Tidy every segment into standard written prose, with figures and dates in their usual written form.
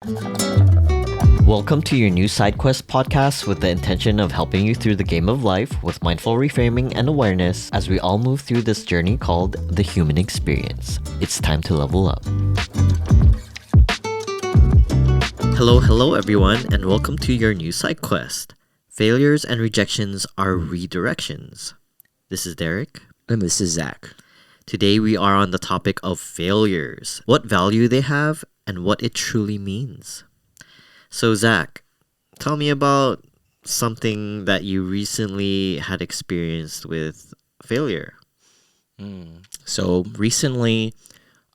Welcome to your new SideQuest podcast with the intention of helping you through the game of life with mindful reframing and awareness as we all move through this journey called the human experience. It's time to level up. Hello everyone, and welcome to your new SideQuest. Failures and rejections are redirections. This is Derek. And this is Zach. Today we are on the topic of failures, what value they have, and what it truly means. So Zach, tell me about something that you recently had experienced with failure. So recently,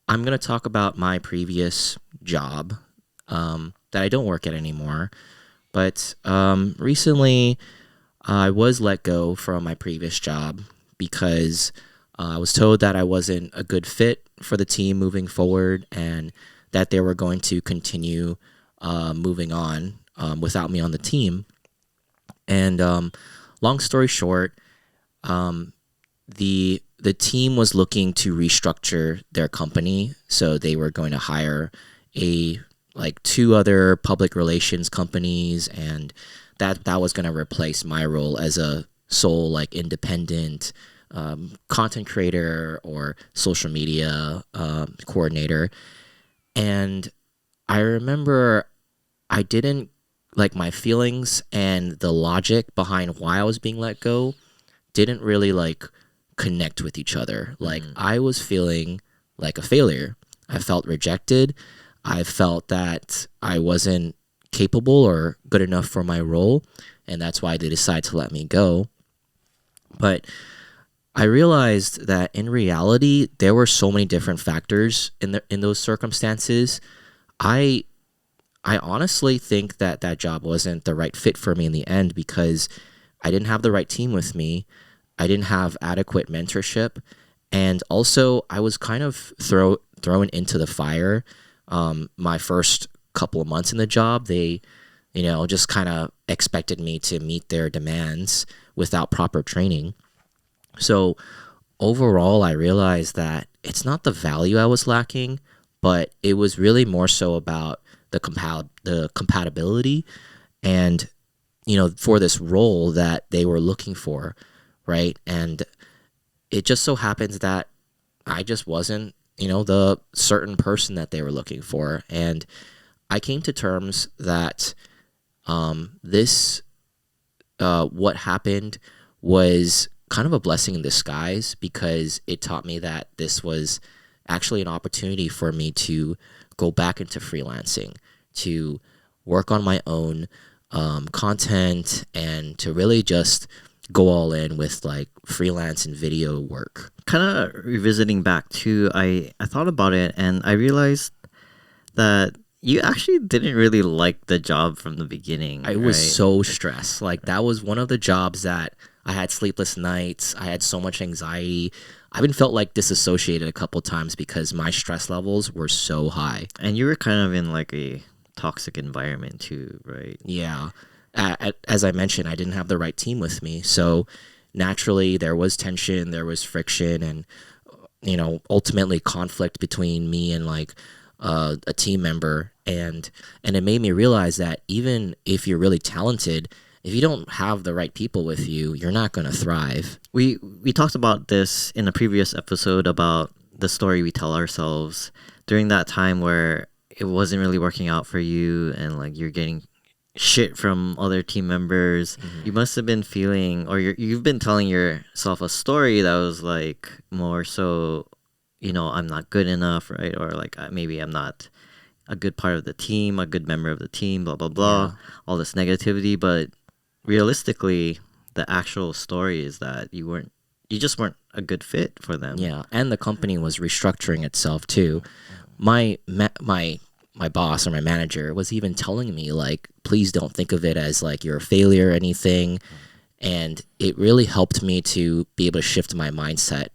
I'm going to talk about my previous job that I don't work at anymore. But recently, I was let go from my previous job because I was told that I wasn't a good fit for the team moving forward and that they were going to continue moving on without me on the team. And long story short, the team was looking to restructure their company, so they were going to hire two other public relations companies, and that was going to replace my role as a sole independent content creator or social media coordinator. And I remember I didn't my feelings and the logic behind why I was being let go didn't really connect with each other. I was feeling like a failure. I felt rejected. I felt that I wasn't capable or good enough for my role, and that's why they decided to let me go. But I realized that in reality, there were so many different factors in those circumstances. I honestly think that job wasn't the right fit for me in the end because I didn't have the right team with me. I didn't have adequate mentorship, and also I was kind of thrown into the fire. My first couple of months in the job, they just kind of expected me to meet their demands without proper training. So overall, I realized that it's not the value I was lacking, but it was really more so about the compatibility and, for this role that they were looking for, right? And it just so happens that I just wasn't, the certain person that they were looking for. And I came to terms that what happened was kind of a blessing in disguise because it taught me that this was actually an opportunity for me to go back into freelancing, to work on my own content, and to really just go all in with freelance and video work. Kind of revisiting back too, I thought about it and I realized that you actually didn't really like the job from the beginning. I was so stressed. That was one of the jobs that I had sleepless nights. I had so much anxiety. I even felt disassociated a couple times because my stress levels were so high. And you were kind of in a toxic environment too, right? Yeah. As I mentioned, I didn't have the right team with me. So naturally there was tension, there was friction, and, ultimately conflict between me and a team member. And it made me realize that even if you're really talented, if you don't have the right people with you, you're not going to thrive. We talked about this in a previous episode about the story we tell ourselves during that time where it wasn't really working out for you and you're getting shit from other team members. Mm-hmm. You must have been feeling, or you've been telling yourself a story that was more so, I'm not good enough, right? Or maybe I'm not a good part of the team, a good member of the team, blah, blah, blah, yeah. All this negativity. But realistically, the actual story is that you just weren't a good fit for them. Yeah, and the company was restructuring itself too. My boss or my manager was even telling me please don't think of it as you're a failure or anything. And it really helped me to be able to shift my mindset,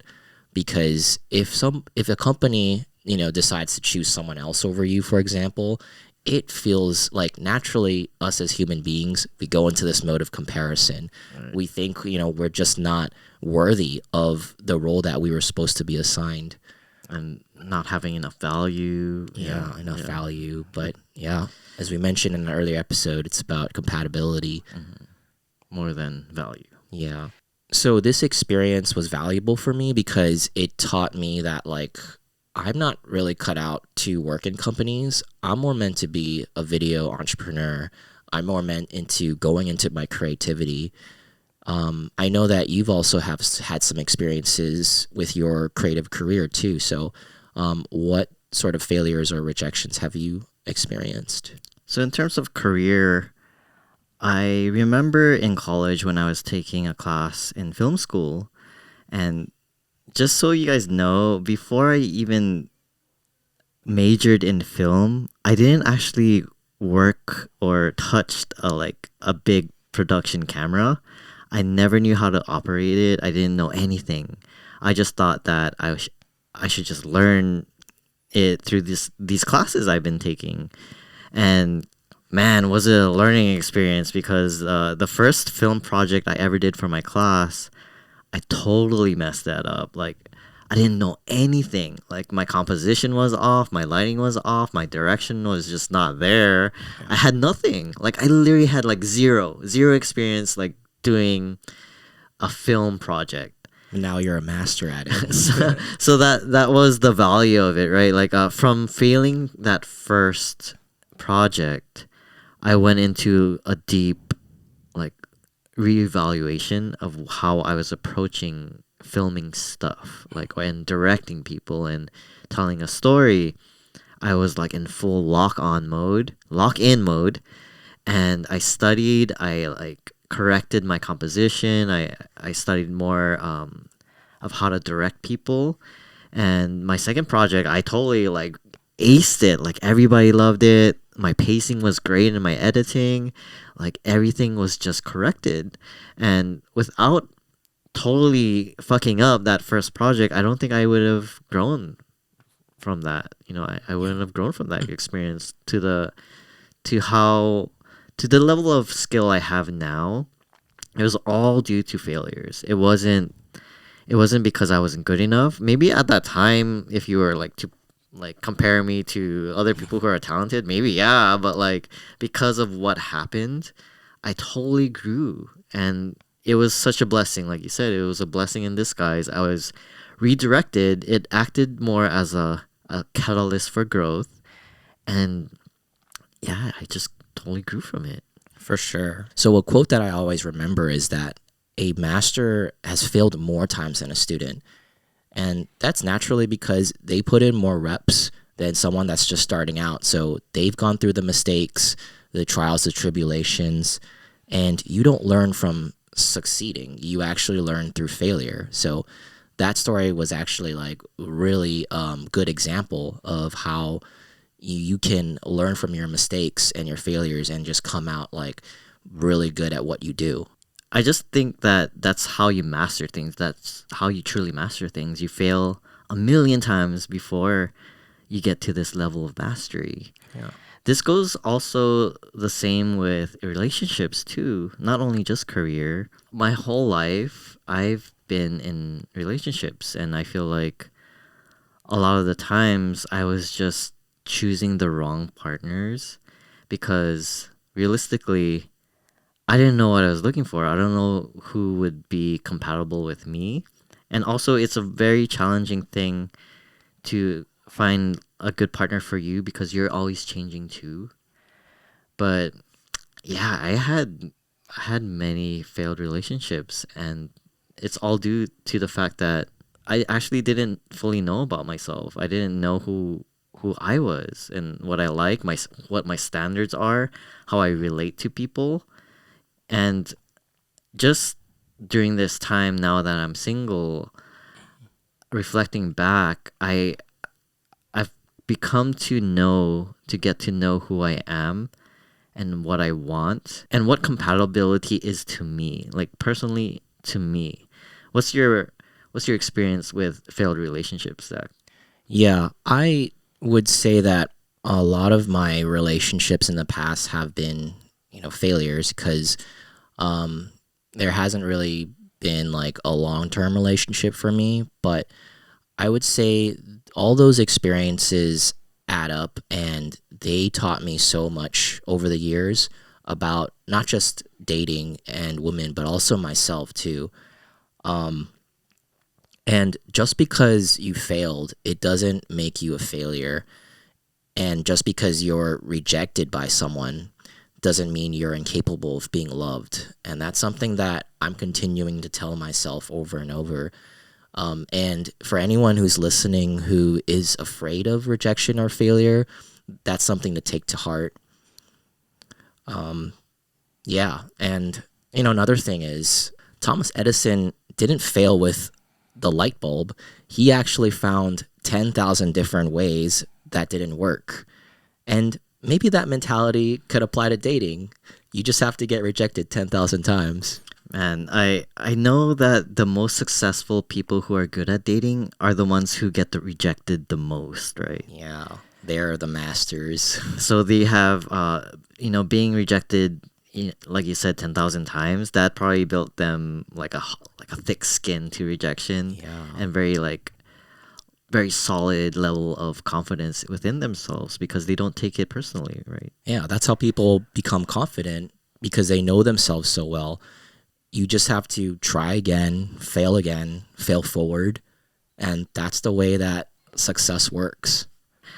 because if a company decides to choose someone else over you, for example, it feels naturally us as human beings, we go into this mode of comparison. Right. We think we're just not worthy of the role that we were supposed to be assigned. and not having enough value. Yeah, enough yeah. value. But yeah, as we mentioned in an earlier episode, it's about compatibility. More than value. Yeah. So this experience was valuable for me because it taught me that like I'm not really cut out to work in companies. I'm more meant to be a video entrepreneur. I'm more meant into going into my creativity. I know that you've also have had some experiences with your creative career too. So, what sort of failures or rejections have you experienced? So in terms of career, I remember in college when I was taking a class in film school, and just so you guys know, before I even majored in film, I didn't actually work or touched a big production camera. I never knew how to operate it. I didn't know anything. I just thought that I should just learn it through these classes I've been taking. And man, was it a learning experience, because the first film project I ever did for my class, I totally messed that up. Like, I didn't know anything. Like, my composition was off, my lighting was off, my direction was just not there. I had nothing. Like, I literally had like zero experience like doing a film project. Now you're a master at it. So that was the value of it, right? Like, from failing that first project, I went into a deep like reevaluation of how I was approaching filming stuff, like, and directing people and telling a story. I was like in full lock in mode, and I studied. I like corrected my composition. I studied more of how to direct people. And my second project, I totally like aced it. Like, everybody loved it. My pacing was great in my editing. Like, everything was just corrected. And without totally fucking up that first project, I don't think I would have grown from that. I wouldn't have grown from that experience to how to the level of skill I have now. It was all due to failures. It wasn't because I wasn't good enough. Maybe at that time, if you were like to like compare me to other people who are talented, maybe yeah, but like, because of what happened, I totally grew, and it was such a blessing. Like you said, it was a blessing in disguise. I was redirected. It acted more as a catalyst for growth, and yeah, I just totally grew from it. For sure. So a quote that I always remember is that a master has failed more times than a student. And that's naturally because they put in more reps than someone that's just starting out. So they've gone through the mistakes, the trials, the tribulations, and you don't learn from succeeding. You actually learn through failure. So that story was actually like really good example of how you can learn from your mistakes and your failures and just come out like really good at what you do. I just think that that's how you master things. That's how you truly master things. You fail a million times before you get to this level of mastery. Yeah. This goes also the same with relationships too, not only just career. My whole life, I've been in relationships, and I feel like a lot of the times I was just choosing the wrong partners, because realistically, I didn't know what I was looking for. I don't know who would be compatible with me. And also, it's a very challenging thing to find a good partner for you, because you're always changing too. But yeah, I had many failed relationships, and it's all due to the fact that I actually didn't fully know about myself. I didn't know who I was and what I like, what my standards are, how I relate to people. And just during this time now that I'm single, reflecting back, I've become to get to know who I am and what I want and what compatibility is to me, like personally to me. What's your experience with failed relationships, Zach? Yeah, I would say that a lot of my relationships in the past have been, failures because there hasn't really been like a long-term relationship for me, but I would say all those experiences add up, and they taught me so much over the years about not just dating and women, but also myself too. Um, and just because you failed, it doesn't make you a failure. And just because you're rejected by someone doesn't mean you're incapable of being loved. And that's something that I'm continuing to tell myself over and over. And for anyone who's listening who is afraid of rejection or failure, that's something to take to heart. Yeah. And, another thing is Thomas Edison didn't fail with the light bulb. He actually found 10,000 different ways that didn't work. And maybe that mentality could apply to dating. You just have to get rejected 10,000 times. Man, I know that the most successful people who are good at dating are the ones who get rejected the most, right? Yeah, they're the masters. So they have, being rejected, like you said, 10,000 times. That probably built them like a thick skin to rejection, Yeah. and very solid level of confidence within themselves because they don't take it personally, right? Yeah, that's how people become confident, because they know themselves so well. You just have to try again, fail forward, and that's the way that success works.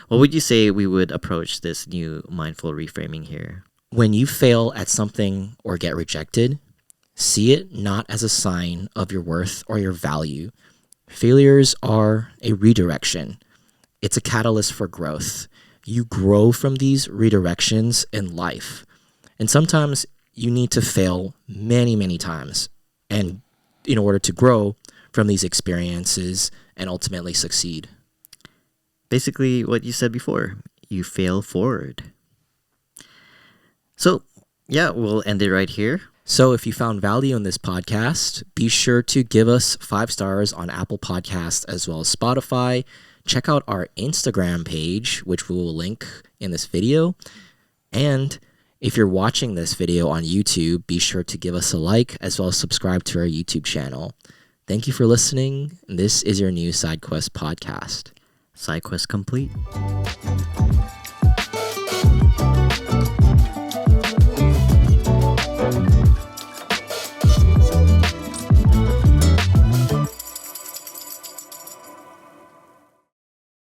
What would you say we would approach this new mindful reframing here? When you fail at something or get rejected, see it not as a sign of your worth or your value. Failures are a redirection. It's a catalyst for growth. You grow from these redirections in life. And sometimes you need to fail many, many times, and in order to grow from these experiences and ultimately succeed. Basically, what you said before, you fail forward. So, yeah, we'll end it right here. So if you found value in this podcast, be sure to give us 5 stars on Apple Podcasts as well as Spotify. Check out our Instagram page, which we will link in this video. And if you're watching this video on YouTube, be sure to give us a like as well as subscribe to our YouTube channel. Thank you for listening. This is your new SideQuest podcast. SideQuest complete.